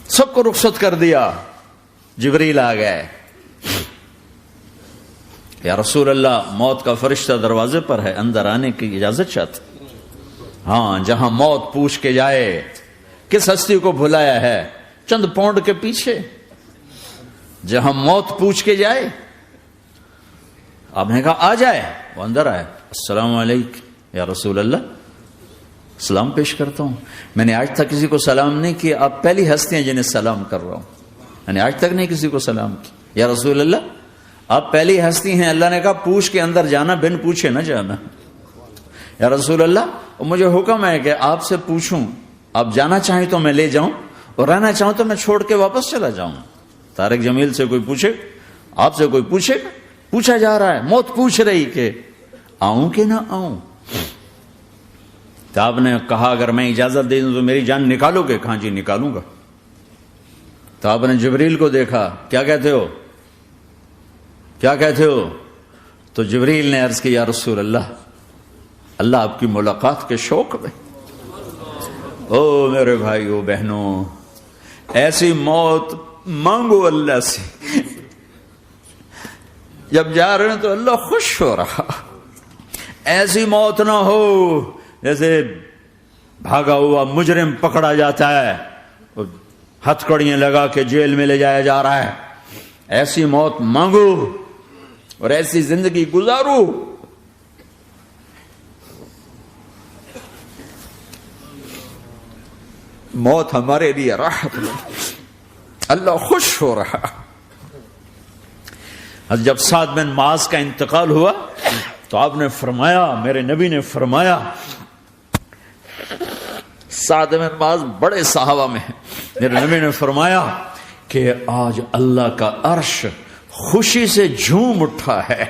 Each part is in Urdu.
سب کو رخصت کر دیا. جبریل آ گئے. یا رسول اللہ موت کا فرشتہ دروازے پر ہے, اندر آنے کی اجازت چاہتے. ہاں, جہاں موت پوچھ کے جائے کس ہستی کو بھلایا ہے, چند پونڈ کے پیچھے جہاں موت پوچھ کے جائے. آپ نے کہا آ جائے, وہ اندر آئے. السلام علیکم یا رسول اللہ, سلام پیش کرتا ہوں. میں نے آج تک کسی کو سلام نہیں کیا, آپ پہلی ہستی ہیں جنہیں سلام کر رہا ہوں. میں نے آج تک نہیں کسی کو سلام کیا. یا رسول اللہ آپ پہلی ہستی ہیں. اللہ نے کہا پوچھ کے اندر جانا, بن پوچھے نہ جانا. یا رسول اللہ مجھے حکم ہے کہ آپ سے پوچھوں, آپ جانا چاہیں تو میں لے جاؤں, اور رہنا چاہوں تو میں چھوڑ کے واپس چلا جاؤں. طارق جمیل سے کوئی پوچھے, آپ سے کوئی پوچھے, پوچھا جا رہا ہے. موت پوچھ رہی کہ آؤں کہ نہ آؤں. تو آپ نے کہا اگر میں اجازت دے دوں تو میری جان نکالو گے؟ کہاں جی نکالوں گا. تو آپ نے جبریل کو دیکھا, کیا کہتے ہو, کیا کہتے ہو؟ تو جبریل نے عرض کی یا رسول اللہ, اللہ آپ کی ملاقات کے شوق میں. او میرے بھائیو بہنوں, ایسی موت مانگو اللہ سے. جب جا رہے ہیں تو اللہ خوش ہو رہا. ایسی موت نہ ہو جیسے بھاگا ہوا مجرم پکڑا جاتا ہے, ہتھکڑیاں لگا کے جیل میں لے جایا جا رہا ہے. ایسی موت مانگو اور ایسی زندگی گزارو. موت ہمارے لیے راحت ہے, اللہ خوش ہو رہا. جب سعد بن معاذ کا انتقال ہوا تو آپ نے فرمایا, میرے نبی نے فرمایا, سعد بن معاذ بڑے صحابہ میں ہیں, میرے نبی نے فرمایا کہ آج اللہ کا عرش خوشی سے جھوم اٹھا ہے.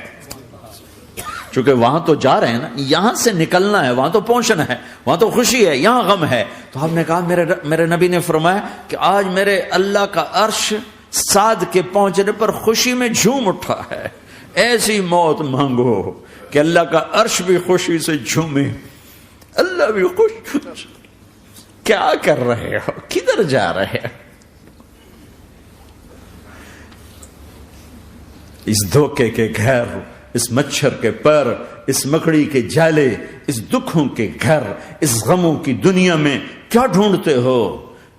چونکہ وہاں تو جا رہے ہیں نا, یہاں سے نکلنا ہے, وہاں تو پہنچنا ہے, وہاں تو خوشی ہے, یہاں غم ہے. تو آپ نے کہا, میرے نبی نے فرمایا کہ آج میرے اللہ کا عرش سعد کے پہنچنے پر خوشی میں جھوم اٹھا ہے. ایسی موت مانگو کہ اللہ کا عرش بھی خوشی سے جھومے, اللہ بھی خوش. کیا کر رہے ہو, کدھر جا رہے ہو؟ اس دھوکے کے گھر, اس مچھر کے پر, اس مکڑی کے جالے, اس دکھوں کے گھر, اس غموں کی دنیا میں کیا ڈھونڈتے ہو؟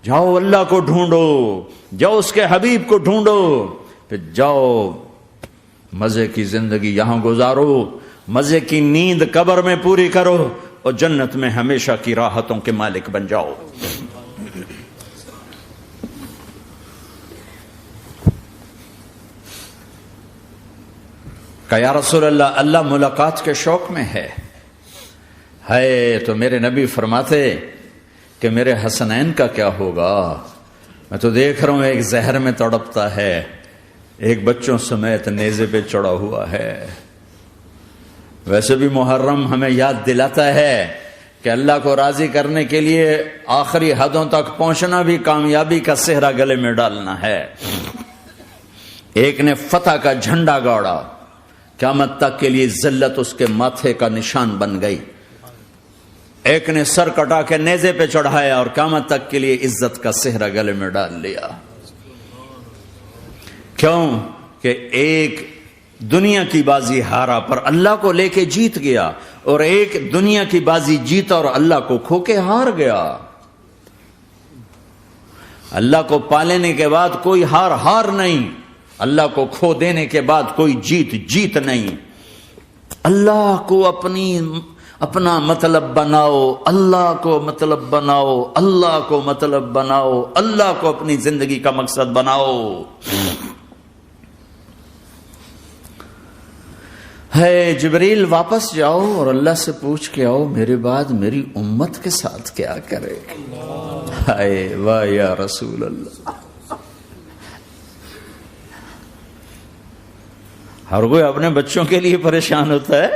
جاؤ اللہ کو ڈھونڈو, جاؤ اس کے حبیب کو ڈھونڈو, پھر جاؤ مزے کی زندگی یہاں گزارو, مزے کی نیند قبر میں پوری کرو, اور جنت میں ہمیشہ کی راحتوں کے مالک بن جاؤ. کہ یا رسول اللہ, اللہ ملاقات کے شوق میں ہے. تو میرے نبی فرماتے کہ میرے حسنین کا کیا ہوگا؟ میں تو دیکھ رہا ہوں ایک زہر میں تڑپتا ہے, ایک بچوں سمیت نیزے پہ چڑھا ہوا ہے. ویسے بھی محرم ہمیں یاد دلاتا ہے کہ اللہ کو راضی کرنے کے لیے آخری حدوں تک پہنچنا بھی کامیابی کا صحرا گلے میں ڈالنا ہے. ایک نے فتح کا جھنڈا گاڑا, قیامت تک کے لیے ذلت اس کے ماتھے کا نشان بن گئی. ایک نے سر کٹا کے نیزے پہ چڑھایا اور قیامت تک کے لیے عزت کا صحرا گلے میں ڈال لیا. کیوں کہ ایک دنیا کی بازی ہارا پر اللہ کو لے کے جیت گیا, اور ایک دنیا کی بازی جیتا اور اللہ کو کھو کے ہار گیا. اللہ کو پالینے کے بعد کوئی ہار نہیں, اللہ کو کھو دینے کے بعد کوئی جیت نہیں. اللہ کو اپنا مطلب بناؤ, اللہ کو مطلب بناؤ, اللہ کو مطلب بناؤ, اللہ کو اپنی زندگی کا مقصد بناؤ. ہے جبریل واپس جاؤ اور اللہ سے پوچھ کے آؤ میرے بعد میری امت کے ساتھ کیا کرے. ہائے واہ یا رسول اللہ. ہر کوئی اپنے بچوں کے لیے پریشان ہوتا ہے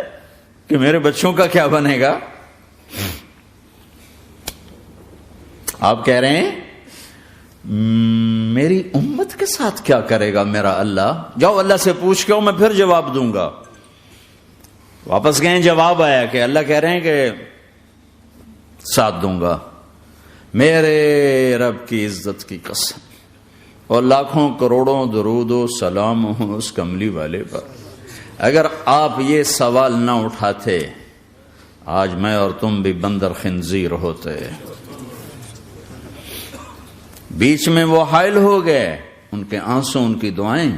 کہ میرے بچوں کا کیا بنے گا. آپ کہہ رہے ہیں میری امت کے ساتھ کیا کرے گا میرا اللہ. جاؤ اللہ سے پوچھ کے آؤ, میں پھر جواب دوں گا. واپس گئے, جواب آیا کہ اللہ کہہ رہے ہیں کہ ساتھ دوں گا. میرے رب کی عزت کی قسم, اور لاکھوں کروڑوں درود و سلام ہوں اس کملی والے پر. اگر آپ یہ سوال نہ اٹھاتے آج میں اور تم بھی بندر خنزیر ہوتے. بیچ میں وہ حائل ہو گئے، ان کے آنسو، ان کی دعائیں.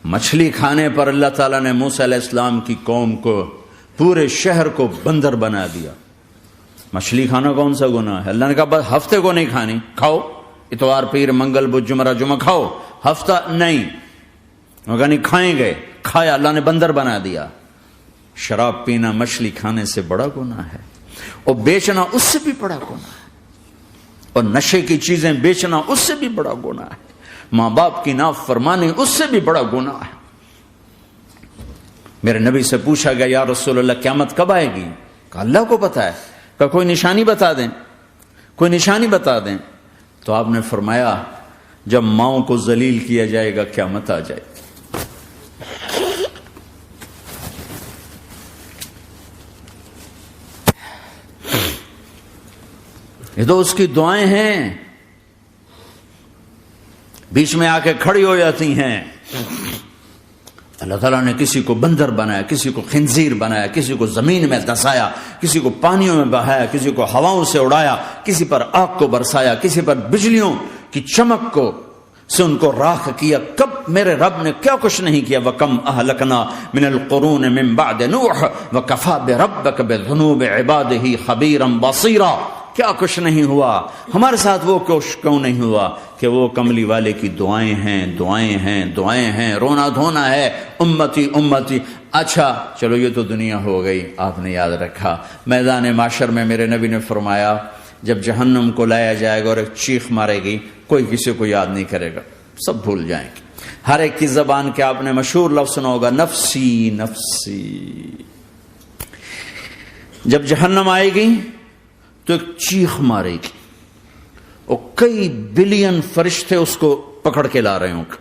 مچھلی کھانے پر اللہ تعالیٰ نے موسیٰ علیہ السلام کی قوم کو، پورے شہر کو بندر بنا دیا. مچھلی کھانا کون سا گناہ ہے؟ اللہ نے کہا بس ہفتے کو نہیں کھانی، کھاؤ اتوار پیر منگل بدھ جمعہ جمعہ کھاؤ، ہفتہ نہیں. مگر نہیں کھائیں گے، کھایا، اللہ نے بندر بنا دیا. شراب پینا مچھلی کھانے سے بڑا گناہ ہے، اور بیچنا اس سے بھی بڑا گناہ ہے، اور نشے کی چیزیں بیچنا اس سے بھی بڑا گناہ ہے، ماں باپ کی نافرمانی اس سے بھی بڑا گناہ ہے. میرے نبی سے پوچھا گیا یا رسول اللہ قیامت کب آئے گی؟ کہا اللہ کو پتا ہے. کہا کوئی نشانی بتا دیں، کوئی نشانی بتا دیں. تو آپ نے فرمایا جب ماؤں کو ذلیل کیا جائے گا قیامت آ جائے گی. یہ تو اس کی دعائیں ہیں، بیچ میں آ کے کھڑی ہو جاتی ہیں. اللہ تعالیٰ نے کسی کو بندر بنایا، کسی کو خنزیر بنایا، کسی کو زمین میں دھسایا، کسی کو پانیوں میں بہایا، کسی کو ہواؤں سے اڑایا، کسی پر آگ کو برسایا، کسی پر بجلیوں کی چمک کو سے ان کو راکھ کیا. کب میرے رب نے کیا کچھ نہیں کیا. وَكَمْ أَهْلَكْنَا مِنَ الْقُرُونِ مِنْ بَعْدِ نُوحٍ وَكَفَى بِرَبِّكَ بِذُنُوبِ عِبَادِهِ خَبِيرًا بَصِيرًا. کیا کچھ نہیں ہوا ہمارے ساتھ، وہ کیوں نہیں ہوا کہ وہ کملی والے کی دعائیں ہیں، دعائیں ہیں، دعائیں ہیں، رونا دھونا ہے، امتی امتی. اچھا چلو یہ تو دنیا ہو گئی، آپ نے یاد رکھا. میدان معاشر میں میرے نبی نے فرمایا جب جہنم کو لایا جائے گا اور ایک چیخ مارے گی، کوئی کسی کو یاد نہیں کرے گا، سب بھول جائیں گے. ہر ایک کی زبان کے آپ نے مشہور لفظ سنا ہوگا نفسی نفسی. جب جہنم آئے گی تو ایک چیخ مارے گی، اور کئی بلین فرشتے اس کو پکڑ کے لا رہے ہوں گے،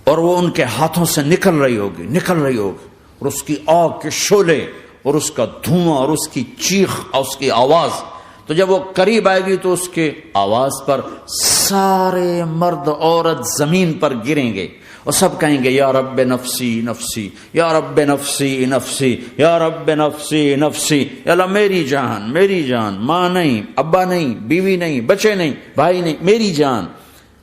اور وہ ان کے ہاتھوں سے نکل رہی ہوگی، اور اس کی آگ کے شعلے اور اس کا دھواں اور اس کی چیخ اور اس کی آواز. تو جب وہ قریب آئے گی تو اس کے آواز پر سارے مرد عورت زمین پر گریں گے اور سب کہیں گے یا رب نفسی نفسی، یا رب نفسی نفسی، یا رب نفسی نفسی. یا اللہ میری جان، میری جان، ماں نہیں، ابا نہیں، بیوی نہیں، بچے نہیں، بھائی نہیں، میری جان.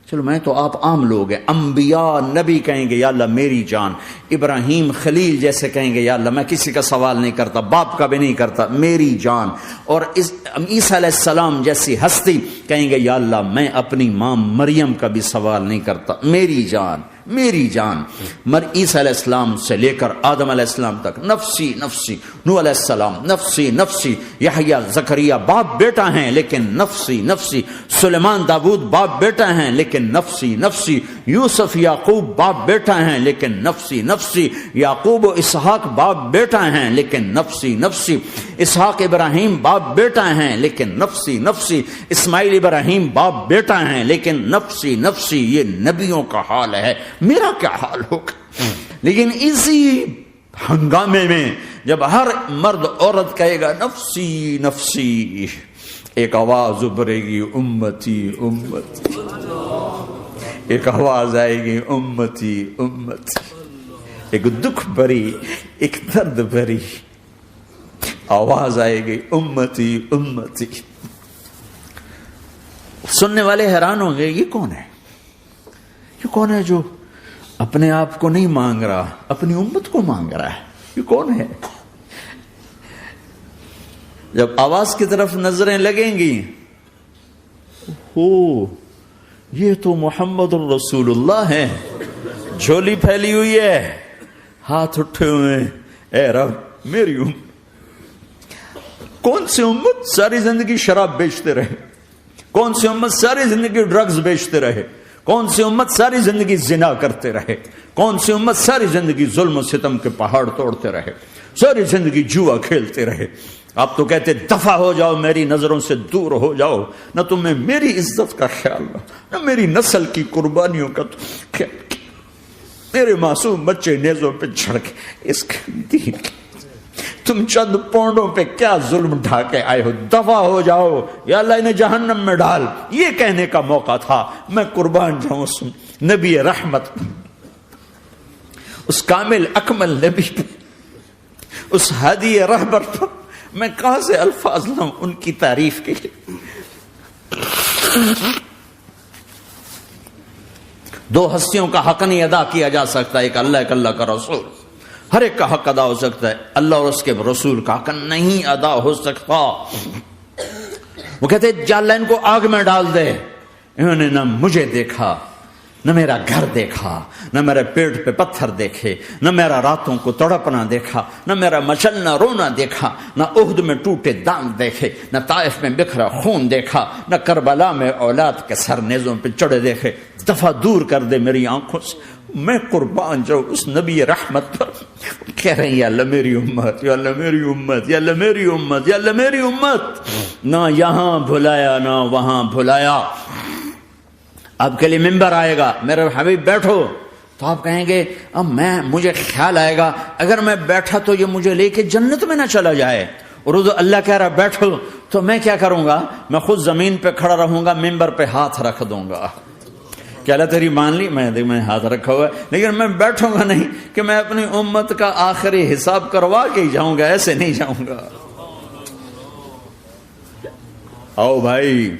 چلو میں تو آپ عام لوگ ہیں، انبیاء نبی کہیں گے یا اللہ میری جان. ابراہیم خلیل جیسے کہیں گے یا اللہ میں کسی کا سوال نہیں کرتا، باپ کا بھی نہیں کرتا، میری جان. اور عیسیٰ علیہ السلام جیسی ہستی کہیں گے یا اللہ میں اپنی ماں مریم کا بھی سوال نہیں کرتا، میری جان، میری جان. عیسیٰ علیہ السلام سے لے کر آدم علیہ السلام تک نفسی نفسی. نوح علیہ السلام نفسی نفسی. یحییٰ زکریا باپ بیٹا ہیں لیکن نفسی نفسی. سلیمان داؤد باپ بیٹا ہیں لیکن نفسی نفسی. یوسف یعقوب باپ بیٹا ہیں لیکن نفسی نفسی. یعقوب و اسحاق باپ بیٹا ہیں لیکن نفسی نفسی. اسحاق ابراہیم باپ بیٹا ہیں لیکن نفسی نفسی. اسماعیل ابراہیم باپ بیٹا ہیں لیکن نفسی نفسی. یہ نبیوں کا حال ہے، میرا کیا حال ہوگا؟ لیکن اسی ہنگامے میں جب ہر مرد عورت کہے گا نفسی نفسی، ایک آواز ابھرے گی امتی امتی. ایک آواز آئے گی امتی امتی. ایک دکھ بھری، ایک درد بھری آواز آئے گی امتی امتی. سننے والے حیران ہوں گے یہ کون ہے، یہ کون ہے جو اپنے آپ کو نہیں مانگ رہا، اپنی امت کو مانگ رہا ہے، یہ کون ہے؟ جب آواز کی طرف نظریں لگیں گی، ہو یہ تو محمد الرسول اللہ ہے، جھولی پھیلی ہوئی ہے، ہاتھ اٹھے ہوئے، اے رب میری امت. کون سی امت ساری زندگی شراب بیچتے رہے؟ کون سی امت ساری زندگی ڈرگز بیچتے رہے؟ کون سی امت ساری زندگی زنا کرتے رہے؟ کون سی امت ساری زندگی ظلم و ستم کے پہاڑ توڑتے رہے؟ ساری زندگی جوا کھیلتے رہے؟ آپ تو کہتے دفع ہو جاؤ، میری نظروں سے دور ہو جاؤ، نہ تمہیں میری عزت کا خیال نہ میری نسل کی قربانیوں کا تو خیال. میرے معصوم بچے نیزوں پہ چڑھ کے اس دین تم چند پونڈوں پہ کیا ظلم ڈھا کے آئے ہو، دفع ہو جاؤ یا اللہ انہیں جہنم میں ڈال. یہ کہنے کا موقع تھا. میں قربان جاؤں اس نبی رحمت، اس کامل اکمل نبی پہ، اس ہادی رہبر پر میں کہاں سے الفاظ لاؤں ان کی تعریف کے لیے. دو ہستیوں کا حق نہیں ادا کیا جا سکتا، ایک اللہ، ایک اللہ کا رسول. ہر ایک کا حق ادا ہو سکتا ہے، اللہ اور اس کے رسول کا حق نہیں ادا ہو سکتا. وہ کہتے جا اللہ ان کو آگ میں ڈال دے. انہوں نے نہ مجھے دیکھا، نہ میرا گھر دیکھا، نہ میرے پیٹ پہ پتھر دیکھے، نہ میرا راتوں کو تڑپنا دیکھا، نہ میرا مچلنا رونا دیکھا، نہ احد میں ٹوٹے دانت دیکھے، نہ طائف میں بکھرا خون دیکھا، نہ کربلا میں اولاد کے سر نیزوں پہ چڑھے دیکھے. دفعہ دور کر دے میری آنکھوں سے. میں قربان جاؤں اس نبی رحمت پر. کہہ رہے ہیں یا اللہ میری امت، یا اللہ میری امت، یا اللہ میری امت، یا اللہ میری امت. نہ یہاں بھلایا نہ وہاں بھلایا. آپ کے لیے ممبر آئے گا، میرے حبیب بیٹھو، تو آپ کہیں گے اب مجھے خیال آئے گا اگر میں بیٹھا تو یہ مجھے لے کے جنت میں نہ چلا جائے. اور اللہ کہہ رہا بیٹھو تو میں کیا کروں گا؟ میں خود زمین پہ کھڑا رہوں گا، ممبر پہ ہاتھ رکھ دوں گا. کیا اللہ تیری مان لی؟ میں ہاتھ رکھا ہوا ہے، لیکن میں بیٹھوں گا نہیں کہ میں اپنی امت کا آخری حساب کروا کے ہی جاؤں گا، ایسے نہیں جاؤں گا. آؤ بھائی،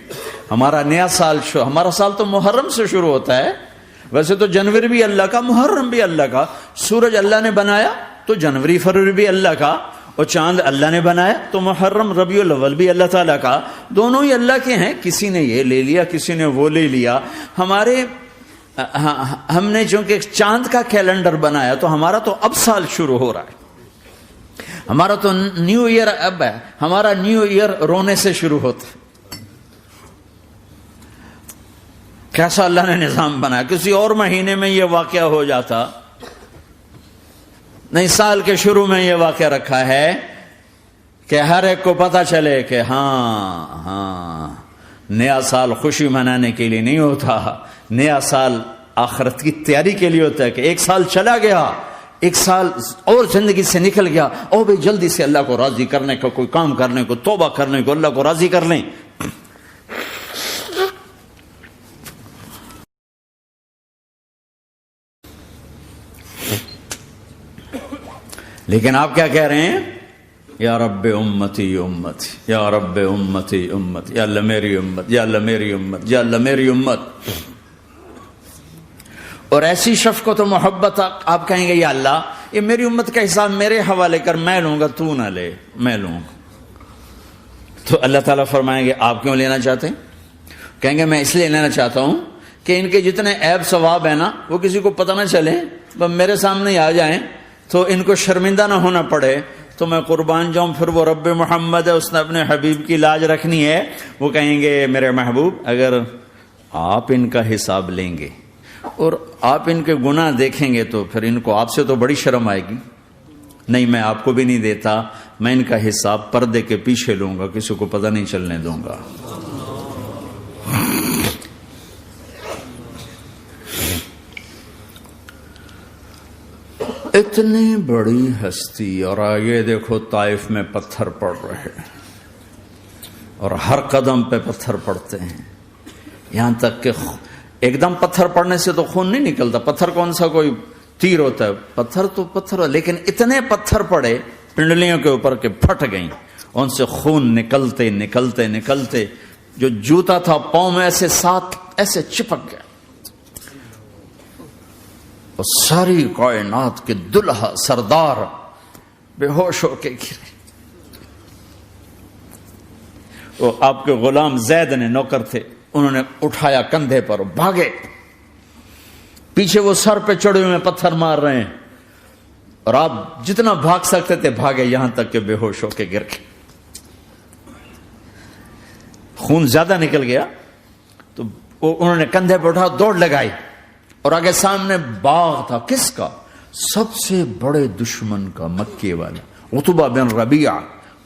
ہمارا نیا سال ہمارا سال تو محرم سے شروع ہوتا ہے. ویسے تو جنوری بھی اللہ کا، محرم بھی اللہ کا. سورج اللہ نے بنایا تو جنوری فروری بھی اللہ کا، اور چاند اللہ نے بنایا تو محرم ربیع الاول بھی اللہ تعالیٰ کا. دونوں ہی اللہ کے ہیں. کسی نے یہ لے لیا، کسی نے وہ لے لیا. ہم نے چونکہ چاند کا کیلنڈر بنایا تو ہمارا تو اب سال شروع ہو رہا ہے. ہمارا تو نیو ایئر اب ہے. ہمارا نیو ایئر رونے سے شروع ہوتا ہے. کیسا اللہ نے نظام بنایا. کسی اور مہینے میں یہ واقعہ ہو جاتا. نہیں، سال کے شروع میں یہ واقعہ رکھا ہے کہ ہر ایک کو پتا چلے کہ ہاں نیا سال خوشی منانے کے لیے نہیں ہوتا. نیا سال آخرت کی تیاری کے لیے ہوتا ہے. کہ ایک سال چلا گیا، ایک سال اور زندگی سے نکل گیا، اور بھی جلدی سے اللہ کو راضی کرنے کا کوئی کام کرنے کو، توبہ کرنے کو، اللہ کو راضی کر لیں. لیکن آپ کیا کہہ رہے ہیں؟ یا رب امتی امت، یا رب امتی امت، یا اللہ میری امت، یا اللہ میری امت، یا اللہ میری امت. اور ایسی شفقت و محبت آپ کہیں گے یا اللہ یہ میری امت کا حساب میرے حوالے کر، میں لوں گا، تو نہ لے، میں لوں گا. تو اللہ تعالیٰ فرمائیں گے آپ کیوں لینا چاہتے ہیں؟ کہیں گے میں اس لیے لینا چاہتا ہوں کہ ان کے جتنے عیب ثواب ہیں نا وہ کسی کو پتہ نہ چلے، بس میرے سامنے آ جائیں تو ان کو شرمندہ نہ ہونا پڑے. تو میں قربان جاؤں. پھر وہ رب محمد ہے، اس نے اپنے حبیب کی لاج رکھنی ہے. وہ کہیں گے میرے محبوب اگر آپ ان کا حساب لیں گے اور آپ ان کے گناہ دیکھیں گے تو پھر ان کو آپ سے تو بڑی شرم آئے گی. نہیں، میں آپ کو بھی نہیں دیتا، میں ان کا حساب پردے کے پیچھے لوں گا، کسی کو پتہ نہیں چلنے دوں گا. اتنی بڑی ہستی، اور آگے دیکھو طائف میں پتھر پڑ رہے ہیں اور ہر قدم پہ پتھر پڑتے ہیں. یہاں تک کہ ایک دم پتھر پڑنے سے تو خون نہیں نکلتا. پتھر کون سا کوئی تیر ہوتا ہے؟ پتھر تو پتھر. لیکن اتنے پتھر پڑے پنڈلیوں کے اوپر کہ پھٹ گئیں. ان سے خون نکلتے نکلتے نکلتے جو جوتا تھا پاؤں میں ایسے ساتھ ایسے چپک گیا. اور ساری کائنات کے دلہا سردار بے ہوش ہو کے گرے. وہ آپ کے غلام زید نے نوکر تھے، انہوں نے اٹھایا کندھے پر، بھاگے. پیچھے وہ سر پہ چڑھے ہوئے پتھر مار رہے ہیں اور آپ جتنا بھاگ سکتے تھے بھاگے، یہاں تک کہ بے ہوش ہو کے گر گئے. خون زیادہ نکل گیا تو انہوں نے کندھے پہ اٹھا، دوڑ لگائی. اور آگے سامنے باغ تھا. کس کا؟ سب سے بڑے دشمن کا، مکے والا عتبہ بن ربیعہ.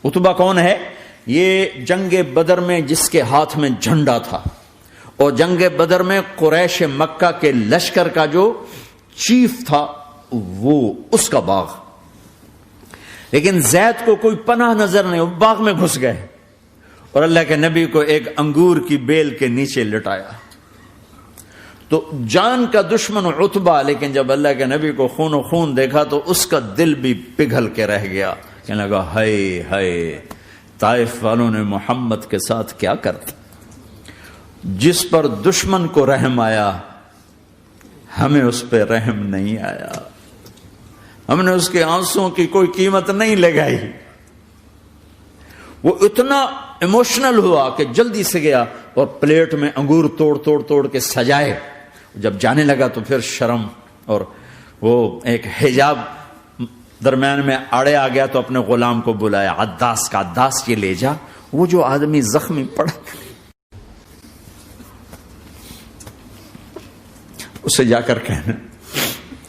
عتبہ کون ہے؟ یہ جنگ بدر میں جس کے ہاتھ میں جھنڈا تھا، اور جنگ بدر میں قریش مکہ کے لشکر کا جو چیف تھا وہ اس کا باغ. لیکن زید کو کوئی پناہ نظر نہیں، وہ باغ میں گھس گئے اور اللہ کے نبی کو ایک انگور کی بیل کے نیچے لٹایا. تو جان کا دشمن عتبہ، لیکن جب اللہ کے نبی کو خون و خون دیکھا تو اس کا دل بھی پگھل کے رہ گیا. کہنے لگا ہائے ہائے، طائف والوں نے محمد کے ساتھ کیا کر دیا. جس پر دشمن کو رحم آیا ہمیں اس پہ رحم نہیں آیا، ہم نے اس کے آنسوں کی کوئی قیمت نہیں لگائی. وہ اتنا ایموشنل ہوا کہ جلدی سے گیا اور پلیٹ میں انگور توڑ کے سجائے. جب جانے لگا تو پھر شرم اور وہ ایک حجاب درمیان میں آڑے آ گیا تو اپنے غلام کو بلایا، عداس کا، عداس یہ لے جا وہ جو آدمی زخمی پڑا، اسے جا کر کہنا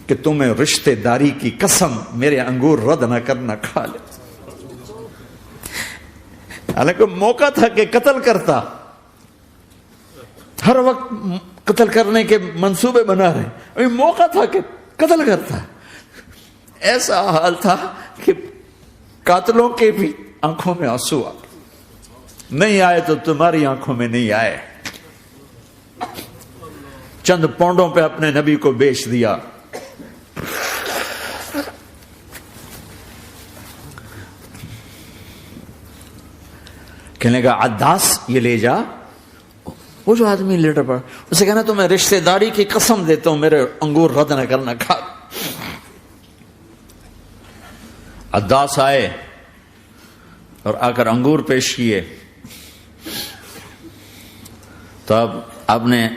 کہ تمہیں رشتہ داری کی قسم میرے انگور رد نہ کرنا، کھا لے. حالانکہ موقع تھا کہ قتل کرتا، ہر وقت قتل کرنے کے منصوبے بنا رہے، ابھی موقع تھا کہ قتل کرتا. ایسا حال تھا کہ قاتلوں کے بھی آنکھوں میں آنسو آ گئے. نہیں آئے تو تمہاری آنکھوں میں نہیں آئے. چند پونڈوں پہ اپنے نبی کو بیچ دیا. کہنے کا عداس یہ لے جا. وہ جو آدمی لیٹر پڑا اسے کہنا تو میں رشتہ داری کی قسم دیتا ہوں میرے انگور رد نہ کرنا، کھا. عداس آئے اور آ کر انگور پیش کیے تو اب آپ نے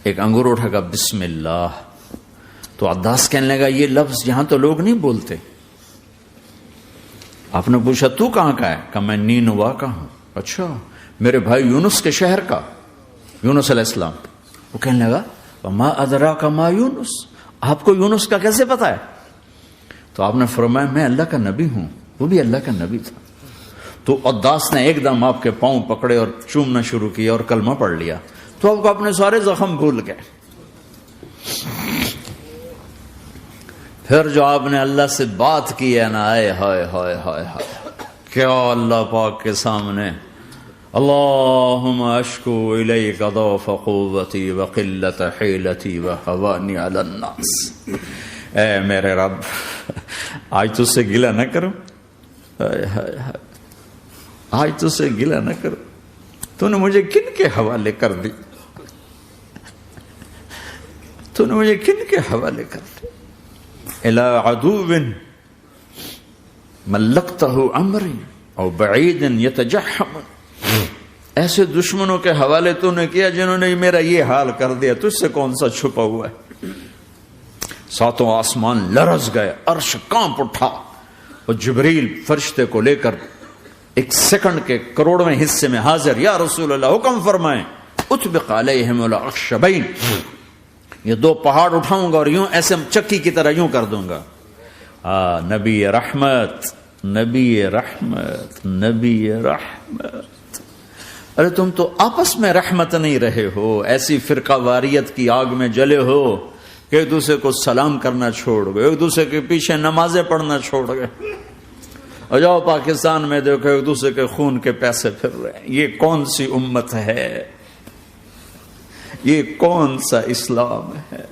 ایک انگور اٹھا کر بسم اللہ. تو عداس کہنے لگا یہ لفظ یہاں تو لوگ نہیں بولتے. آپ نے پوچھا تو کہاں کا ہے؟ کہ میں نینوا کا ہوں. اچھا، میرے بھائی یونس کے شہر کا، یونس علیہ السلام. وہ کہنے لگا وما ادراک ما یونس، آپ کو یونس کا کیسے پتا ہے؟ تو آپ نے فرمایا میں اللہ کا نبی ہوں، وہ بھی اللہ کا نبی تھا. تو عداس نے ایک دم آپ کے پاؤں پکڑے اور چومنا شروع کیا اور کلمہ پڑھ لیا. تو آپ کو اپنے سارے زخم بھول گئے. پھر جو آپ نے اللہ سے بات کی ہے نا، آئے ہائے ہائے ہائے ہائے، کیا اللہ پاک کے سامنے اللہم اشکو الیک ضعف قوتی وقلت حیلتی وہوانی علی الناس. اے میرے رب، آج تجھ سے گلہ نہ کرو، آج تجھ سے گلہ نہ کرو، تو نے مجھے کن کے حوالے کر دی، تو نے مجھے کن کے حوالے کر دی. الی عدو ملکتہ امری او بعید یتجحم، ایسے دشمنوں کے حوالے تو نے کیا جنہوں نے میرا یہ حال کر دیا، تجھ سے کون سا چھپا ہوا ہے. ساتوں آسمان لرز گئے، عرش کانپ اٹھا اور جبریل فرشتے کو لے کر ایک سیکنڈ کے کروڑویں حصے میں حاضر. یا رسول اللہ حکم فرمائیں اطبق علیہم الاخشبین، یہ دو پہاڑ اٹھاؤں گا اور یوں ایسے چکی کی طرح یوں کر دوں گا. نبی رحمت، نبی رحمت، نبی رحمت. ارے تم تو آپس میں رحمت نہیں رہے ہو، ایسی فرقہ واریت کی آگ میں جلے ہو کہ ایک دوسرے کو سلام کرنا چھوڑ گئے، ایک دوسرے کے پیچھے نمازیں پڑھنا چھوڑ گئے. اور جاؤ پاکستان میں دیکھو ایک دوسرے کے خون کے پیسے پھر رہے ہیں. یہ کون سی امت ہے؟ یہ کون سا اسلام ہے؟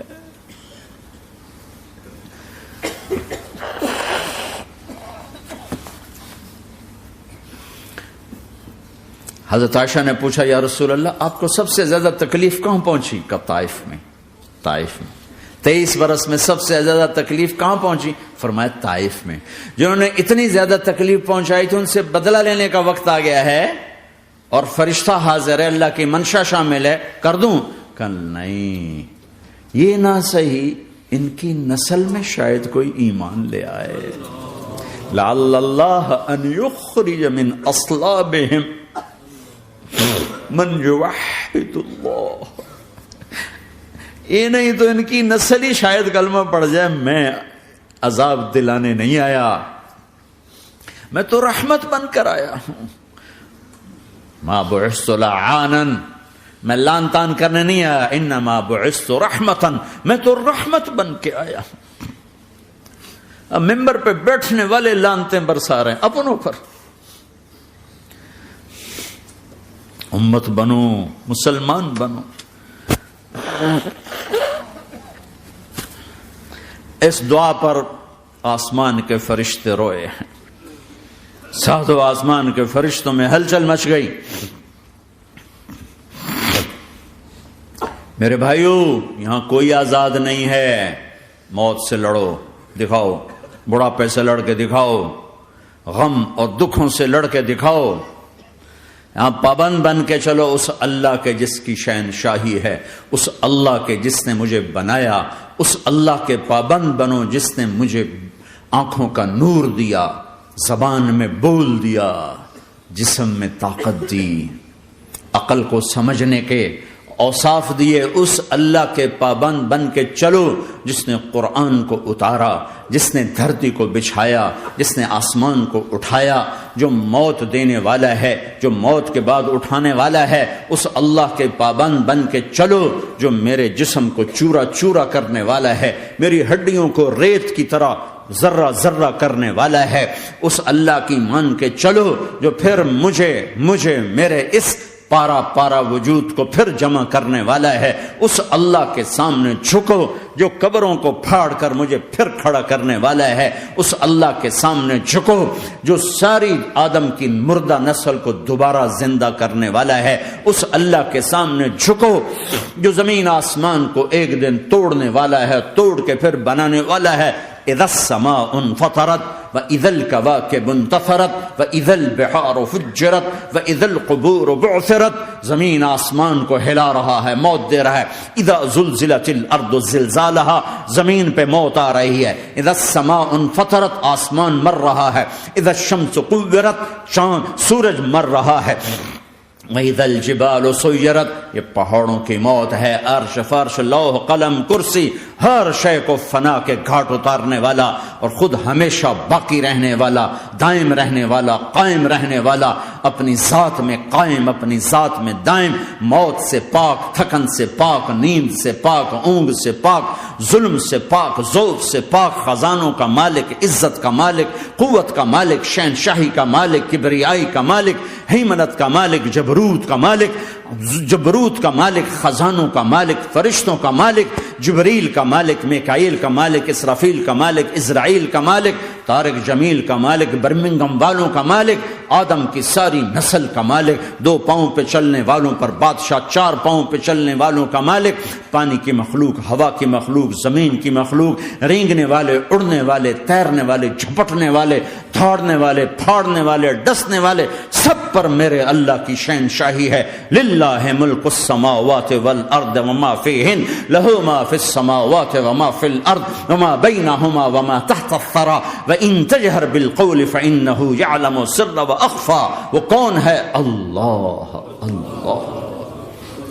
حضرت عائشہ نے پوچھا یا رسول اللہ آپ کو سب سے زیادہ تکلیف کہاں پہنچی؟ کہ طائف میں. طائف میں 23 برس میں سب سے زیادہ تکلیف کہاں پہنچی؟ فرمایا طائف میں. جنہوں نے اتنی زیادہ تکلیف پہنچائی تھی ان سے بدلہ لینے کا وقت آ گیا ہے اور فرشتہ حاضر ہے، اللہ کی منشا شامل ہے، کر دوں؟ کہ نہیں، یہ نہ صحیح، ان کی نسل میں شاید کوئی ایمان لے آئے. لعل اللہ ان یخرج من اصلابہم من یوحد اللہ. یہ نہیں تو ان کی نسل ہی شاید کلمہ پڑ جائے. میں عذاب دلانے نہیں آیا، میں تو رحمت بن کر آیا ہوں. ما بعثت لعانا، میں لان تان کرنے نہیں آیا. انما بعثت رحمتا، میں تو رحمت بن کے آیا ہوں. اب ممبر پہ بیٹھنے والے لانتیں برسا رہے ہیں اپنوں پر. امت بنو، مسلمان بنو. اس دعا پر آسمان کے فرشتے روئے ہیں. ساتوں آسمان کے فرشتوں میں ہلچل مچ گئی. میرے بھائیو، یہاں کوئی آزاد نہیں ہے. موت سے لڑو، دکھاؤ. بڑھاپے سے لڑ کے دکھاؤ. غم اور دکھوں سے لڑ کے دکھاؤ. یہاں پابند بن کے چلو اس اللہ کے جس کی شہنشاہی ہے، اس اللہ کے جس نے مجھے بنایا. اس اللہ کے پابند بنو جس نے مجھے آنکھوں کا نور دیا، زبان میں بول دیا، جسم میں طاقت دی، عقل کو سمجھنے کے اوصاف دیے. اس اللہ کے پابند بن کے چلو جس نے قرآن کو اتارا، جس نے دھرتی کو بچھایا، جس نے آسمان کو اٹھایا، جو موت دینے والا ہے، جو موت کے بعد اٹھانے والا ہے. اس اللہ کے پابند بن کے چلو جو میرے جسم کو چورا چورا کرنے والا ہے، میری ہڈیوں کو ریت کی طرح ذرہ ذرہ کرنے والا ہے. اس اللہ کی مان کے چلو جو پھر مجھے میرے اس پارا پارا وجود کو پھر جمع کرنے والا ہے. اس اللہ کے سامنے جھکو جو قبروں کو پھاڑ کر مجھے پھر کھڑا کرنے والا ہے. اس اللہ کے سامنے جھکو جو ساری آدم کی مردہ نسل کو دوبارہ زندہ کرنے والا ہے. اس اللہ کے سامنے جھکو جو زمین آسمان کو ایک دن توڑنے والا ہے، توڑ کے پھر بنانے والا ہے. اذا السماء انفطرت واذا الكواكب انتثرت واذا البحار فجرت واذا القبور بعثرت. زمین آسمان کو ہلا رہا ہے، موت دے رہا ہے. اذا زلزلت الارض زلزالها، زمین پہ موت آ رہی ہے. اذا السماء انفطرت، آسمان مر رہا ہے. اذا الشمس قورت، چاند سورج مر رہا ہے. وَإِذَا الْجِبَالُ سُيِّرَتْ، یہ پہاڑوں کی موت ہے. عرش فرش لوح قلم کرسی ہر شے کو فنا کے گھاٹ اتارنے والا اور خود ہمیشہ باقی رہنے والا، دائم رہنے والا، قائم رہنے والا، اپنی ذات میں قائم، اپنی ذات میں دائم، موت سے پاک، تھکن سے پاک، نیند سے پاک، اونگ سے پاک، ظلم سے پاک، ذوق سے پاک، خزانوں کا مالک، عزت کا مالک، قوت کا مالک، شہنشاہی کا مالک، کبریائی کا مالک، ہیمنت کا مالک، جبروت کا مالک، جبروت کا مالک، خزانوں کا مالک، فرشتوں کا مالک، جبریل کا مالک، میکائیل کا مالک، اسرافیل کا مالک، اسرائیل کا مالک، طارق جمیل کا مالک، برمنگم والوں کا مالک، آدم کی ساری نسل کا مالک، 2 پاؤں پہ چلنے والوں پر بادشاہ، 4 پاؤں پہ چلنے والوں کا مالک، پانی کی مخلوق، ہوا کی مخلوق، زمین کی مخلوق، رینگنے والے، اڑنے والے، تیرنے والے، جھپٹنے والے، دھاڑنے والے، پھاڑنے والے، ڈسنے والے، سب پر میرے اللہ کی شہنشاہی ہے. للہ ملک السماوات والارض وما فیہن، لہ ما فی السماوات وما فی الارض وما بینہما وما تحت الثری وان تجہر بالقول فانہ یعلم السر واخفی. وہ کون ہے؟ اللہ. اللہ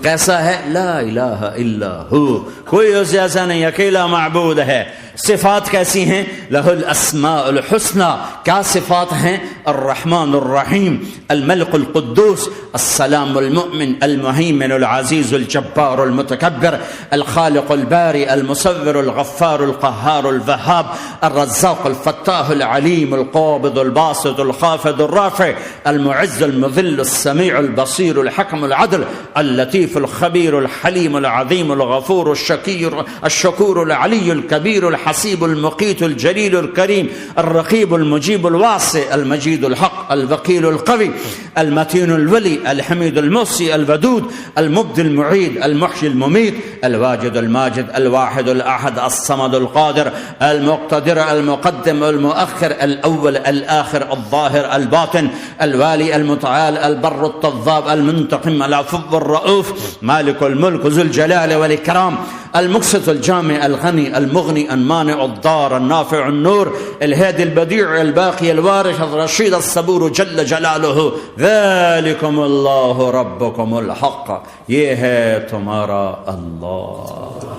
کیسا ہے؟ لا الہ الا ہو، کوئی اس جیسا نہیں، اکیلا معبود ہے. صفات کیسی ہیں؟ لہ الاسماء الحسنى. کیا صفات ہیں؟ الرحمن الرحیم، الملک القدوس، السلام المؤمن، المہیمن العزیز الجبار المتکبر، الخالق الباری المصور الغفار القہار الوہاب، الرزاق الفتاح العلیم القابض الباسط الخافض الرافع، المعز المذل السمیع البصیر الحکم العدل، اللطیف الخبیر الحلیم العظیم الغفور الشکور العلی الکبیر الحسیب المقیت الجلیل الکریم، الرقیب المجیب الواسع، المجید الحق، الوکیل القوی، المتین الولی، الحمید المحصی، الودود، المبدی المعید، المحیی الممیت، الواجد الماجد، الواحد الاحد، الصمد القادر، المقتدر، المقدم، المؤخر، الاول، الاخر، الظاهر، الباطن، الوالي، المتعال، البر التضاب، المنتقم، العفو الرؤوف، مالك الملك، ذو الجلال والإكرام، المقسط، الجامع، الغني، المغني، المانع، الضار، النافع، النور، الهادي، البديع، الباقي، الوارث، الرشيد، الصبور جل جلاله. ذلكم اللہ ربکم الحق، یہ ہے تمہارا اللہ.